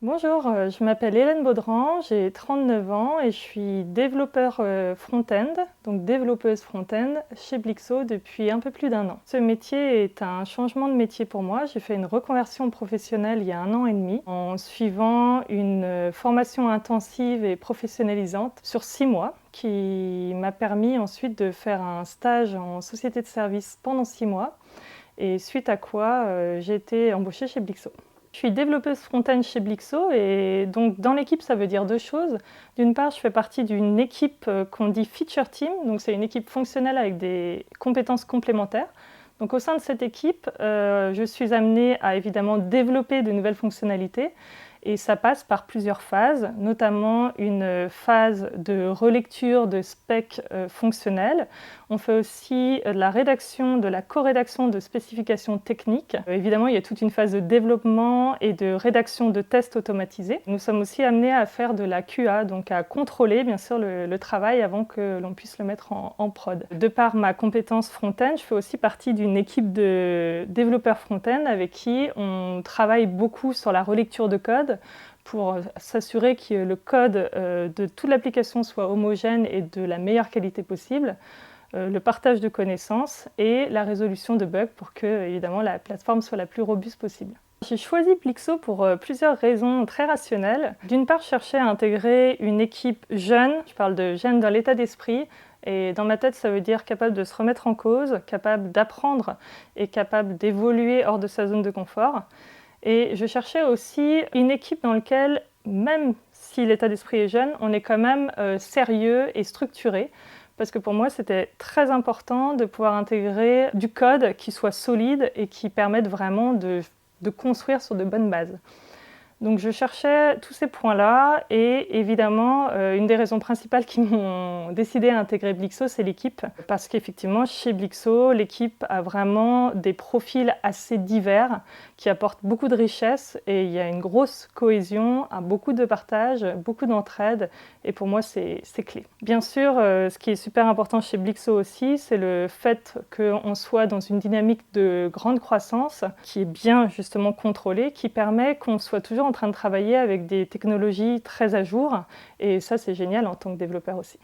Bonjour, je m'appelle Hélène Baudran, j'ai 39 ans et je suis développeur front-end, donc développeuse front-end chez Blixo depuis un peu plus d'1 an. Ce métier est un changement de métier pour moi. J'ai fait une reconversion professionnelle il y a 1 an et demi en suivant une formation intensive et professionnalisante sur 6 mois qui m'a permis ensuite de faire un stage en société de service pendant 6 mois et suite à quoi j'ai été embauchée chez Blixo. Je suis développeuse front-end chez Blixo et donc dans l'équipe ça veut dire 2 choses. D'une part, je fais partie d'une équipe qu'on dit Feature Team, donc c'est une équipe fonctionnelle avec des compétences complémentaires. Donc au sein de cette équipe, je suis amenée à évidemment développer de nouvelles fonctionnalités et ça passe par plusieurs phases, notamment une phase de relecture de specs fonctionnels. On fait aussi de la rédaction, de la co-rédaction de spécifications techniques. Évidemment, il y a toute une phase de développement et de rédaction de tests automatisés. Nous sommes aussi amenés à faire de la QA, donc à contrôler bien sûr le travail avant que l'on puisse le mettre en prod. De par ma compétence front-end, je fais aussi partie d'une équipe de développeurs front-end avec qui on travaille beaucoup sur la relecture de code pour s'assurer que le code de toute l'application soit homogène et de la meilleure qualité possible, le partage de connaissances et la résolution de bugs pour que, évidemment, la plateforme soit la plus robuste possible. J'ai choisi Blixo pour plusieurs raisons très rationnelles. D'une part, je cherchais à intégrer une équipe jeune, je parle de jeune dans l'état d'esprit, et dans ma tête, ça veut dire capable de se remettre en cause, capable d'apprendre et capable d'évoluer hors de sa zone de confort. Et je cherchais aussi une équipe dans laquelle, même si l'état d'esprit est jeune, on est quand même sérieux et structuré. Parce que pour moi, c'était très important de pouvoir intégrer du code qui soit solide et qui permette vraiment de construire sur de bonnes bases. Donc je cherchais tous ces points-là et évidemment, une des raisons principales qui m'ont décidé à intégrer Blixo, c'est l'équipe. Parce qu'effectivement, chez Blixo, l'équipe a vraiment des profils assez divers qui apportent beaucoup de richesse et il y a une grosse cohésion, beaucoup de partage, beaucoup d'entraide et pour moi, c'est clé. Bien sûr, ce qui est super important chez Blixo aussi, c'est le fait qu'on soit dans une dynamique de grande croissance qui est bien justement contrôlée, qui permet qu'on soit toujours en train de travailler avec des technologies très à jour et ça c'est génial en tant que développeur aussi.